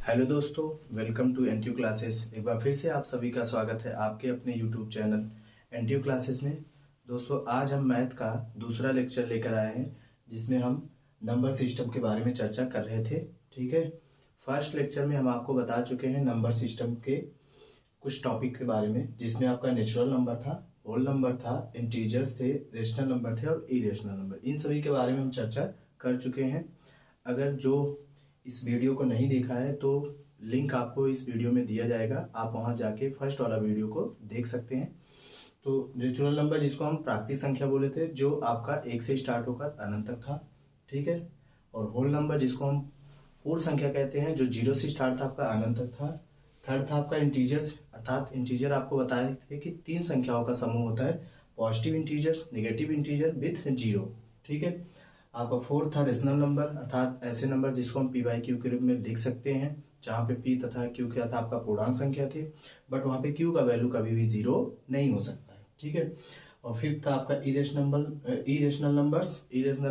Hello दोस्तों, welcome to NTU classes. एक बार फिर से आप सभी का स्वागत है आपके अपने यूट्यूब चैनल एनटीयू क्लासेस में। दोस्तों, आज हम मैथ का दूसरा लेक्चर लेकर आए हैं जिसमें हम नंबर सिस्टम के बारे में चर्चा कर रहे थे। ठीक है, फर्स्ट लेक्चर में हम आपको बता चुके हैं नंबर सिस्टम के कुछ टॉपिक के बारे में, जिसमें आपका नेचुरल नंबर था, होल नंबर था, इंटीजर्स थे, रेशनल नंबर थे और इरेशनल नंबर। इन सभी के बारे में हम चर्चा कर चुके हैं। अगर जो इस वीडियो को नहीं देखा है तो लिंक आपको इस वीडियो में दिया जाएगा, आप वहां जाके फर्स्ट वाला वीडियो को देख सकते हैं। तो नेचुरल नंबर जिसको हम प्राकृतिक संख्या बोले थे, जो आपका 1 से स्टार्ट होकर अनंत तक था। ठीक है, और होल नंबर जिसको हम पूर्ण संख्या कहते हैं, जो 0 से स्टार्ट था आपका अनंत तक था। थर्ड था आपका इंटीजर्स, अर्थात इंटीजर आपको बताए थे कि 3 संख्याओं का समूह होता है, positive integer, negative integer with 0। ठीक है, आपका फोर्थ था रेशनल नंबर, अर्थात ऐसे नंबर जिसको हम पी बाई क्यू के रूप में लिख सकते हैं, जहां पे पी तथा क्यू क्या था आपका पूर्णांक संख्या थी, बट वहां पे क्यू का वैल्यू कभी भी 0 नहीं हो सकता है। ठीक है, और फिफ्थ था आपका इरेशनल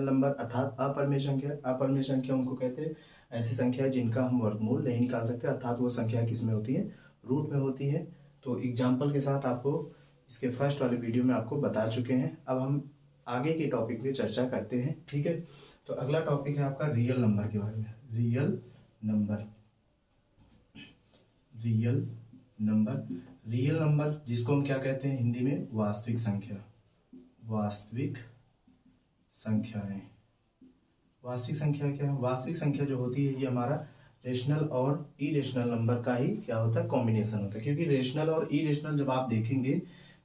नंबर अर्थात अपरिमेय संख्या। अपरिमेय संख्या उनको कहते हैं ऐसी संख्या है जिनका हम वर्गमूल नहीं निकाल सकते, अर्थात वो संख्या किस में होती है, रूट में होती है। तो एग्जाम्पल के साथ आपको इसके फर्स्ट वाले वीडियो में आपको बता चुके हैं। अब हम आगे के टॉपिक पे चर्चा करते हैं। ठीक है, तो अगला टॉपिक है आपका रियल नंबर के बारे में। रियल नंबर जिसको हम क्या कहते हैं हिंदी में, वास्तविक संख्या। वास्तविक संख्या क्या है? वास्तविक संख्या जो होती है ये हमारा रेशनल और इरेशनल नंबर का ही क्या होता है, कॉम्बिनेशन होता है। क्योंकि रेशनल और इरेशनल जब आप देखेंगे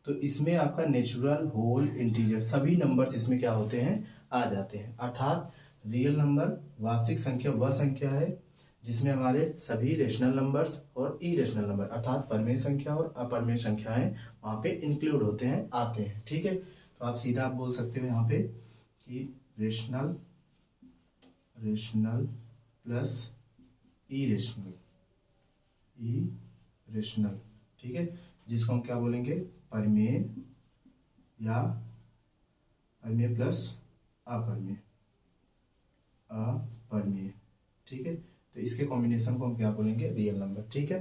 तो इसमें आपका नेचुरल, होल, इंटीजर सभी नंबर्स इसमें क्या होते हैं, आ जाते हैं। अर्थात रियल नंबर, वास्तविक संख्या, वह संख्या है जिसमें हमारे सभी रेशनल नंबर्स और इरेशनल नंबर अर्थात परिमेय संख्या और अपरिमेय संख्याएं वहां पे इंक्लूड होते हैं, आते हैं। ठीक है, तो आप सीधा आप बोल सकते हो यहाँ पे कि रेशनल प्लस इरेशनल। ठीक है, जिसको हम क्या बोलेंगे, परिमेय या परिमेय प्लस अपरिमेय। ठीक है, तो इसके कॉम्बिनेशन को हम क्या बोलेंगे, रियल नंबर। ठीक है,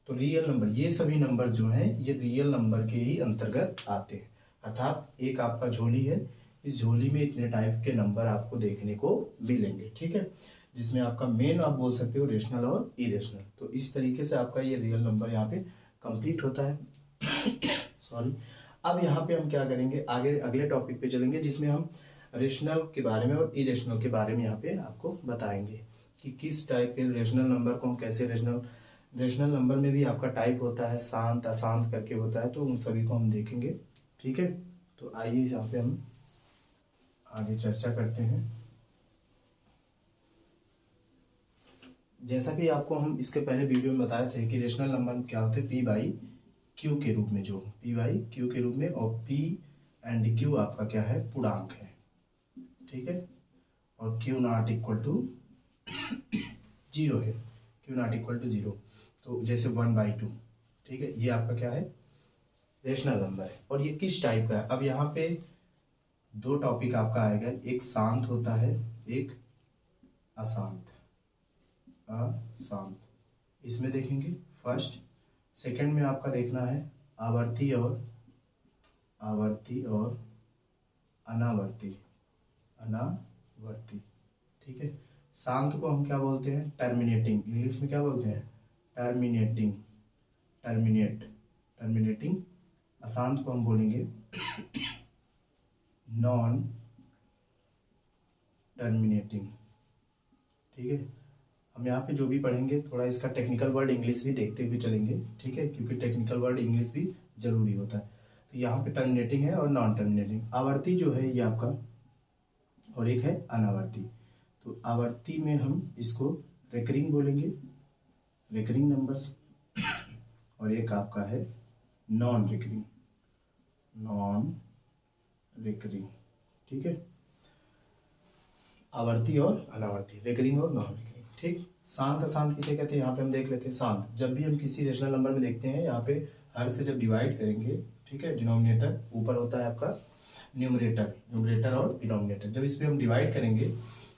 तो रियल नंबर, ये सभी नंबर जो हैं ये रियल नंबर के ही अंतर्गत आते हैं। अर्थात एक आपका झोली है, इस झोली में इतने टाइप के नंबर आपको देखने को मिलेंगे। ठीक है, जिसमें आपका मेन आप बोल सकते हो रेशनल और इरेशनल। तो इस तरीके से आपका ये रियल नंबर यहाँ पे कंप्लीट होता है। सॉरी, अब यहाँ पे हम क्या करेंगे, आगे अगले टॉपिक पे चलेंगे जिसमें हम रेशनल के बारे में और इरेशनल के बारे में यहाँ पे आपको बताएंगे कि किस टाइप के रेशनल नंबर को हम कैसे रेशनल नंबर में भी आपका टाइप होता है, शांत अशांत करके होता है, तो उन सभी को हम देखेंगे। ठीक है, तो आइए यहाँ पे हम आगे चर्चा करते हैं। जैसा कि आपको हम इसके पहले वीडियो में बताए थे कि रेशनल नंबर क्या होते हैं, पी बाई क्यू के रूप में, जो पी बाई क्यू के रूप में, और पी एंड क्यू आपका क्या है, पूर्णांक है। ठीक है, और क्यू नॉट इक्वल टू 0 है, क्यू नॉट इक्वल टू 0। तो जैसे 1/2। ठीक है, ये आपका क्या है, रेशनल नंबर है। और ये किस टाइप का है, अब यहाँ पे 2 टॉपिक आपका आएगा, एक शांत होता है, एक अशांत। इसमें देखेंगे फर्स्ट, सेकंड में आपका देखना है आवर्ती और अनावर्ती। ठीक है, शांत को हम क्या बोलते हैं, टर्मिनेटिंग। इंग्लिश में क्या बोलते हैं, टर्मिनेटिंग। अशांत को हम बोलेंगे नॉन टर्मिनेटिंग। ठीक है, हम यहाँ पे जो भी पढ़ेंगे थोड़ा इसका टेक्निकल वर्ड इंग्लिश भी देखते हुए चलेंगे। ठीक है, क्योंकि टेक्निकल वर्ड इंग्लिश भी जरूरी होता है। तो यहाँ पे टर्मिनेटिंग है और नॉन टर्मिनेटिंग। आवर्ती जो है ये आपका, और एक है अनावर्ती। तो आवर्ती में हम इसको रेकरिंग बोलेंगे, रेकरिंग नंबर्स, और एक आपका है नॉन रेकरिंग। ठीक है, आवर्ती और अनावर्ती, रेकरिंग और नॉन रेकरिंग। ठीक, शांत अशांत किसे कहते हैं, यहाँ पे हम देख लेते हैं। शांत, जब भी हम किसी रेशनल नंबर में देखते हैं, यहाँ पे हर से जब डिवाइड करेंगे, ठीक है, डिनोमिनेटर ऊपर होता है आपका न्यूमरेटर और डिनोमिनेटर। जब इस पे हम डिवाइड करेंगे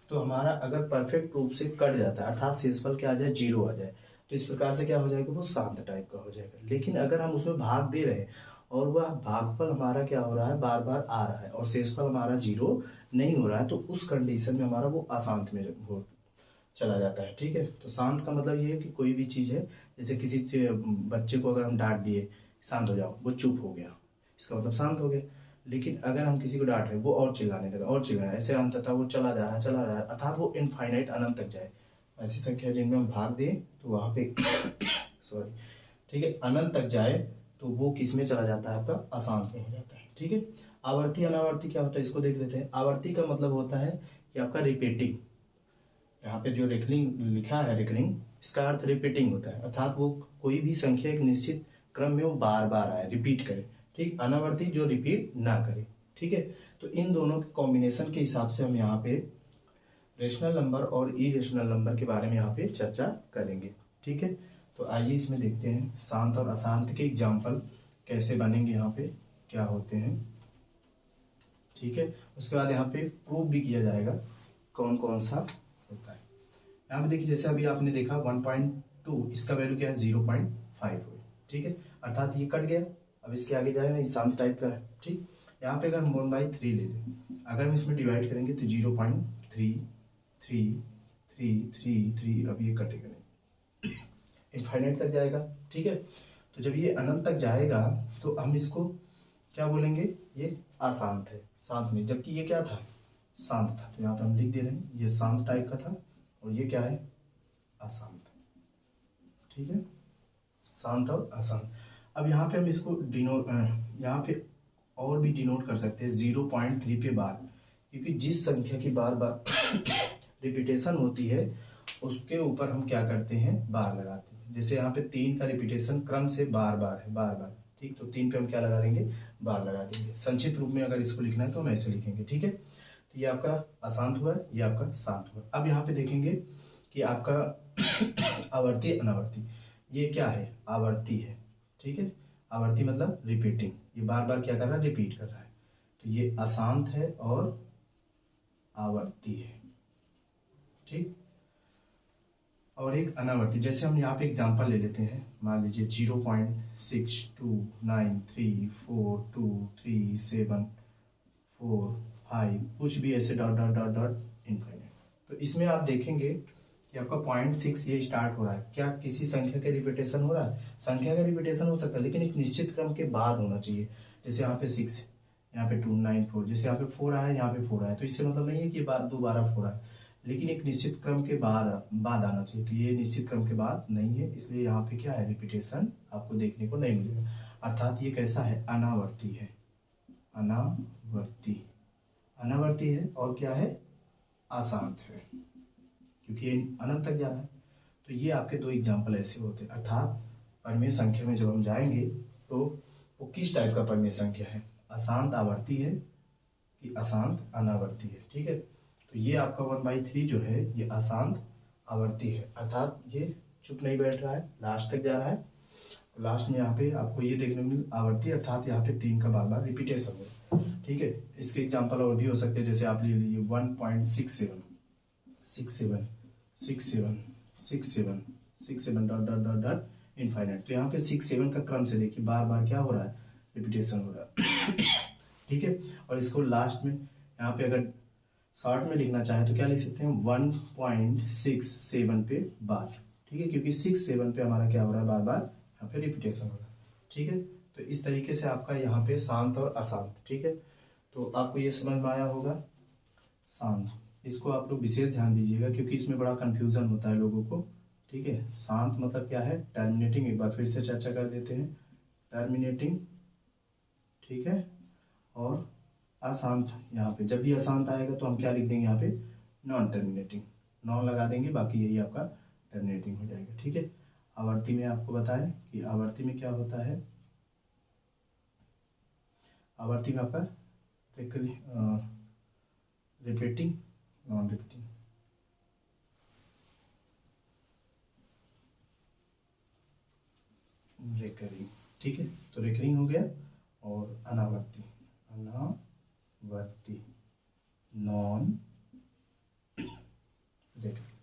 तो हमारा अगर परफेक्ट रूप से कट जाता है, अर्थात शेषफल क्या आ जाए, 0 आ जाए, तो इस प्रकार से क्या हो जाएगा, वो शांत टाइप का हो जाएगा। लेकिन अगर हम उसमें भाग दे रहे हैं और वह भागफल हमारा क्या हो रहा है, बार बार आ रहा है और शेषफल हमारा 0 नहीं हो रहा है, तो उस कंडीशन में हमारा वो अशांत में हो चला जाता है। ठीक है, तो शांत का मतलब ये है कि कोई भी चीज़ है, जैसे किसी बच्चे को अगर हम डांट दिए शांत हो जाओ, वो चुप हो गया, इसका मतलब शांत हो गया। लेकिन अगर हम किसी को डांट रहे वो और चिल्लाने लगा और चिल्लाना, ऐसे अंततः वो चला जा रहा है, अर्थात वो इनफाइनाइट अनंत तक जाए। ऐसी संख्या जिनमें हम भाग दें तो वहाँ पे सॉरी, ठीक है, अनंत तक जाए तो वो किस में चला जाता है, आपका अशांत में हो जाता है। ठीक है, आवर्ती अनावर्ती क्या होता है, इसको देख लेते हैं। आवर्ती का मतलब होता है कि आपका रिपीटिंग, यहाँ पे जो रिकरिंग लिखा है रिकरिंग, इसका अर्थ रिपीटिंग होता है, अर्थात वो कोई भी संख्या एक निश्चित क्रम में वो बार बार आए, रिपीट करे। ठीक, अनावर्ती जो रिपीट ना करे। ठीक है, तो इन दोनों के कॉम्बिनेशन के हिसाब से हम यहाँ पे रेशनल नंबर और इरेशनल नंबर के बारे में यहाँ पे चर्चा करेंगे। ठीक है, तो आइए इसमें देखते हैं शांत और अशांत के एग्जाम्पल कैसे बनेंगे, यहाँ पे क्या होते हैं। ठीक है, उसके बाद यहाँ पे प्रूव भी किया जाएगा कौन कौन सा होता है। यहाँ पे देखिए, जैसे अभी आपने देखा 1.2, इसका वैल्यू क्या है, 0.5 हो। ठीक है, अर्थात ये कट गया, अब इसके आगे जाएगा, शांत टाइप का है। ठीक, यहाँ पे अगर हम 1/3 ले लें, अगर हम इसमें डिवाइड करेंगे तो 0.33333, अब ये कटेगा नहीं, इनफाइनाइट तक जाएगा। ठीक है, तो जब ये अनंत तक जाएगा तो हम इसको क्या बोलेंगे, ये अशांत है, शांत नहीं, जबकि ये क्या था, शांत था। तो यहाँ पे हम लिख दे रहे हैं ये शांत टाइप का था और ये क्या है, अशांत। ठीक है, शांत और अशांत। अब यहाँ पे हम इसको डिनोट, यहाँ पे और भी डिनोट कर सकते हैं 0.3 पे बार, क्योंकि जिस संख्या की बार बार रिपीटेशन होती है उसके ऊपर हम क्या करते हैं, बार लगाते हैं। जैसे यहाँ पे 3 का रिपीटेशन क्रम से बार बार है, बार बार। ठीक, तो 3 पे हम क्या लगा देंगे, बार लगा देंगे। संक्षिप्त रूप में अगर इसको लिखना है तो हम ऐसे लिखेंगे। ठीक है, तो ये आपका अशांत हुआ, ये आपका शांत हुआ। अब यहाँ पे देखेंगे कि आपका आवर्ती अनावर्ती, ये क्या है, आवर्ती है। ठीक है, आवर्ती मतलब रिपीटिंग, ये बार बार क्या कर रहा है, रिपीट कर रहा है, तो ये अशांत है और आवर्ती है। ठीक, और एक अनावर्ती, जैसे हम यहाँ पे एग्जांपल ले लेते हैं, मान लीजिए 0.62934745, कुछ भी ऐसे dot dot dot dot infinite. तो इसमें आप देखेंगे कि आपका 0.6 ये स्टार्ट हो रहा है, क्या किसी संख्या का रिपीटेशन हो रहा है, संख्या का रिपीटेशन हो सकता है लेकिन एक निश्चित क्रम के बाद होना चाहिए। जैसे यहाँ पे 6, यहाँ पे 294, जैसे यहाँ पे 4 आया है, यहाँ पे 4 आया, तो इससे मतलब नहीं है कि बात दोबारा 4 आया, लेकिन एक निश्चित क्रम के बाद आना चाहिए। तो ये निश्चित क्रम के बाद नहीं है, इसलिए यहाँ पे क्या है, रिपीटेशन आपको देखने को नहीं मिलेगा, अर्थात ये कैसा है, अनावर्ती है, अनावर्ती, अनावर्ती है और क्या है, अशांत है, क्योंकि ये अनंत तक जा रहा है। तो ये आपके 2 एग्जाम्पल ऐसे होते हैं, अर्थात परिमेय संख्या में जब हम जाएंगे तो वो किस टाइप का परिमेय संख्या है, अशांत आवर्ती है कि अशांत अनावर्ती है। ठीक है, तो ये आपका 1/3 जो है ये अशांत आवर्ती है, अर्थात ये चुप नहीं बैठ रहा है, लास्ट तक जा रहा है। लास्ट में यहाँ पे आपको ये देखने को मिल आवर्ती, अर्थात यहाँ पे 3 का बार बार रिपीटेशन हो। ठीक है, इसके एग्जाम्पल और भी हो सकते हैं, जैसे आप ले लीजिए 1.67 67 67 67 67 dot dot dot dot infinite. तो यहाँ पे 6 7 का क्रम से देखिए बार बार क्या हो रहा है, रिपीटेशन हो रहा है। ठीक है, और इसको लास्ट में यहाँ पे अगर शॉर्ट में लिखना चाहे तो क्या लिख सकते हैं, 1.67 पे बार। ठीक है, क्योंकि 6 7 पे हमारा क्या हो रहा है, बार बार यहाँ पे रिपीटेशन हो रहा है। ठीक है, तो इस तरीके से आपका यहाँ पे शांत और अशांत। ठीक है, तो आपको ये समझ में आया होगा शांत, इसको आप लोग विशेष ध्यान दीजिएगा क्योंकि इसमें बड़ा कंफ्यूजन होता है लोगों को। ठीक है, शांत मतलब क्या है, टर्मिनेटिंग, एक बार फिर से चर्चा कर देते हैं, टर्मिनेटिंग। ठीक है, और अशांत, यहाँ पे जब भी अशांत आएगा तो हम क्या लिख देंगे, यहाँ पे नॉन टर्मिनेटिंग, नॉन लगा देंगे, बाकी यही आपका टर्मिनेटिंग हो जाएगा। ठीक है, आवर्ती में आपको बताएं कि आवर्ती में क्या होता है, आवर्ती में आपका रिपीटिंग, नॉन रिपीटिंग, रिकरिंग। ठीक है, तो रिकरिंग हो गया, और अनावर्ती, अनावर्ती, नॉन रिकरिंग,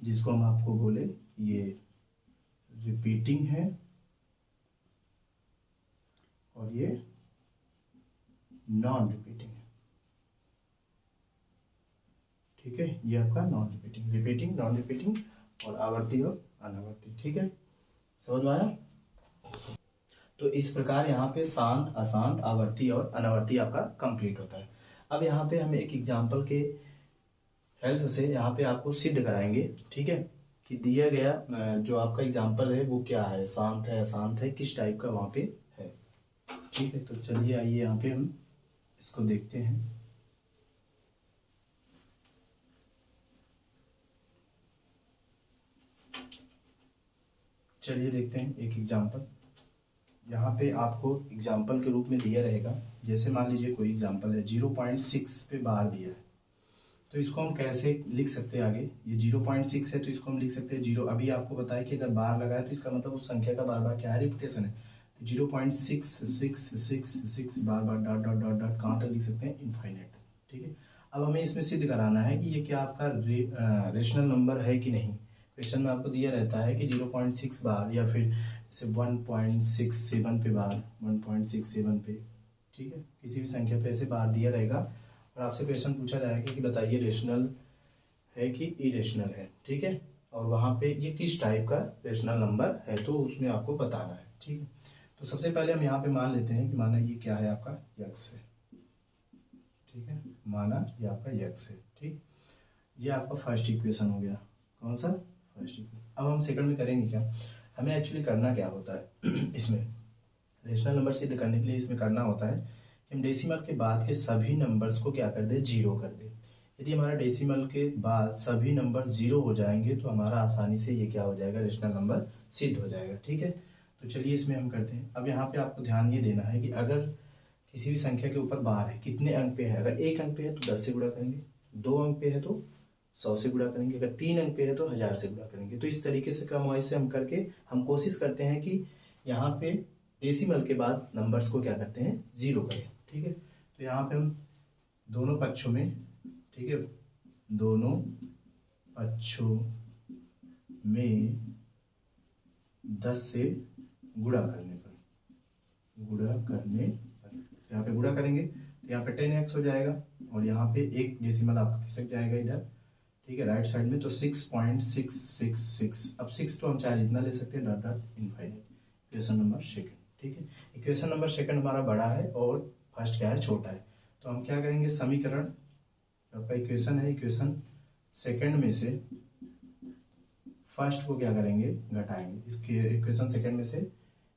जिसको हम आपको बोले ये रिपीटिंग है और ये नॉन रिपीटिंग है। ठीक है, ये आपका non repeating, repeating, non repeating और आवर्ती और अनावर्ती। ठीक है, समझ में आया? तो इस प्रकार यहाँ पे शांत, अशांत, आवर्ती और अनावर्ती आपका कंप्लीट होता है। अब यहाँ पे हम एक एग्जाम्पल के हेल्प से यहाँ पे आपको सिद्ध कराएंगे, ठीक है, कि दिया गया जो आपका एग्जाम्पल है वो क्या है, शांत है, अशांत है, किस टाइप का वहाँ पे है। ठीक है, तो चलिए आइए यहाँ पे हम इसको देखते हैं। चलिए देखते हैं एक एग्जाम्पल। यहाँ पे आपको एग्जाम्पल के रूप में दिया रहेगा, जैसे मान लीजिए कोई एग्जाम्पल है 0.6 पे बार दिया है, तो इसको हम कैसे लिख सकते हैं आगे। ये 0.6 है तो इसको हम लिख सकते हैं 0। अभी आपको बताया कि अगर बार लगा है तो इसका मतलब उस संख्या का बार बार क्या है, रिपीटेशन है। तो 0.666 बार बार डॉट डॉट डॉट डॉट कहाँ तक लिख सकते हैं, इनफाइनाइट तक। ठीक है, अब हमें इसमें सिद्ध कराना है कि ये क्या आपका रेशनल नंबर है कि नहीं। क्वेश्चन में आपको दिया रहता है कि 0.6 बार या फिर जैसे 1.67 पे बार, 1.67 पे, ठीक है, किसी भी संख्या पे ऐसे बार दिया रहेगा और आपसे क्वेश्चन पूछा जाएगा कि बताइए रेशनल है कि इरेशनल है। ठीक है, और वहाँ पे ये किस टाइप का रेशनल नंबर है, तो उसमें आपको बताना है। ठीक है, तो सबसे पहले हम यहाँ पे मान लेते हैं कि माना ये क्या है, आपका यक्स है। ठीक है, माना ये आपका यक्स है। ठीक, ये आपका फर्स्ट इक्वेशन हो गया। कौन सा? First equation. अब हम सेकंड में करेंगे क्या, हमें एक्चुअली करना क्या होता है इसमें रेशनल नंबर सिद्ध करने के लिए इसमें करना होता है कि हम डेसिमल के बाद के सभी नंबर्स को क्या कर दे, जीरो कर दे। यदि हमारा डेसिमल के बाद सभी नंबर जीरो हो जाएंगे तो हमारा आसानी से ये क्या हो जाएगा, रेशनल नंबर सिद्ध हो जाएगा। ठीक है, तो चलिए इसमें हम करते हैं। अब यहाँ पे आपको ध्यान ये देना है कि अगर किसी भी संख्या के ऊपर बार है, कितने अंक पे है, अगर 1 अंक पे है तो 10 से गुणा करेंगे, 2 अंक पे है तो 100 से गुणा करेंगे, अगर 3 अंक पे है तो 1000 से गुणा करेंगे। तो इस तरीके से क्रमवाइज से हम करके हम कोशिश करते हैं कि यहाँ पे डेसिमल के बाद नंबर्स को क्या करते हैं, जीरो करें। ठीक है, तो यहाँ पे हम दोनों पक्षों में, ठीक है, दोनों पक्षों में 10 से गुणा करने पर, यहाँ पे गुणा करेंगे तो यहाँ पे 10x हो जाएगा और यहाँ पे एक डेसिमल आपका खिसक जाएगा इधर। ठीक है, राइट साइड में, तो 6.666। अब 6 तो हम चाहे जितना ले सकते हैं, dot dot infinite. Equation number second. ठीक है, इक्वेशन नंबर सेकंड हमारा बड़ा है और फर्स्ट क्या है, छोटा है। तो हम क्या करेंगे, समीकरण आपका इक्वेशन है, इक्वेशन सेकंड में से फर्स्ट को क्या करेंगे, घटाएंगे। इसके इक्वेशन सेकंड में से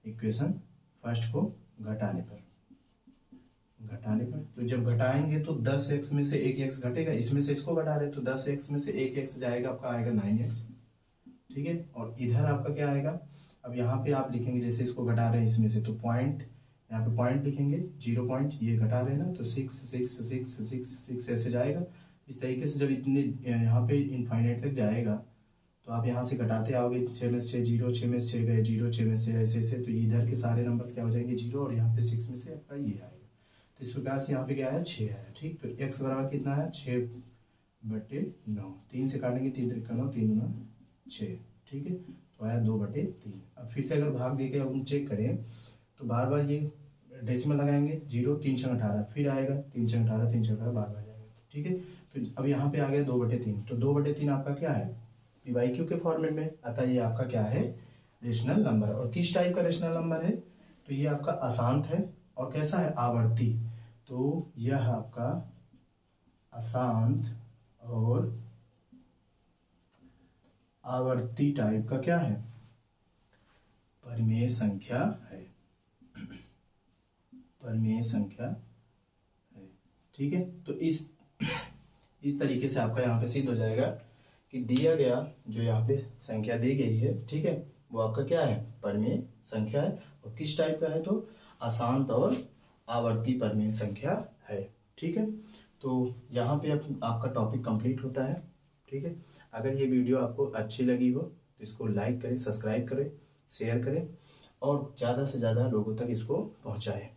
इक्वेशन फर्स्ट को घटाने पर, तो जब घटाएंगे तो 10x में से 1x घटेगा, इसमें से इसको घटा रहे तो 10x में से 1x जाएगा, आपका आएगा 9x। ठीक है, और इधर आपका क्या आएगा, अब यहाँ पे आप लिखेंगे जैसे इसको घटा रहे हैं इसमें से, तो पॉइंट, यहाँ पे पॉइंट लिखेंगे, 0 पॉइंट, ये घटा रहे हैं ना, तो 6 6 6 6 6 ऐसे जाएगा। इस तरीके से जब इतने यहाँ पे इनफाइनाइट तक जाएगा तो आप यहाँ से घटाते आओगे, 6 में से 0, 6 में से 6 गए, 0, 6 में से ऐसे ऐसे, तो इधर के सारे नंबर्स क्या हो जाएंगे, 0, और यहाँ पे 6 में से आपका ये आएगा। तो इस प्रकार से यहाँ पे क्या आया, 6 आया। ठीक, तो x बराबर कितना है, 6/9। 3 से काटेंगे, 3 3 9, 3 9 6। ठीक है, तो आया 2/3। अब फिर से अगर भाग देके अब हम चेक करें तो बार बार ये डेसिमल लगाएंगे, 0, 3 6 18, फिर आएगा 3 6 18, 3 6 18, बार बार जाएगा। ठीक है, तो अब यहाँ पे आ गया 2/3, तो 2/3 आपका क्या है, पी/क्यू के फॉर्मेट में। अतः ये आपका क्या है, रेशनल नंबर। और किस टाइप का रेशनल नंबर है, तो ये आपका अशांत है और कैसा है, आवर्ती। तो यह आपका अशांत और आवर्ती टाइप का क्या है, परिमेय संख्या है, परिमेय संख्या है। ठीक है, तो इस तरीके से आपका यहाँ पे सिद्ध हो जाएगा कि दिया गया जो यहाँ पे संख्या दी गई है, ठीक है, वो आपका क्या है, परिमेय संख्या है। और किस टाइप का है, तो अशांत और आवर्ती परिमेय संख्या है। ठीक है, तो यहाँ पे आपका टॉपिक कंप्लीट होता है। ठीक है, अगर ये वीडियो आपको अच्छी लगी हो तो इसको लाइक करें, सब्सक्राइब करें, शेयर करें और ज़्यादा से ज़्यादा लोगों तक इसको पहुँचाएं।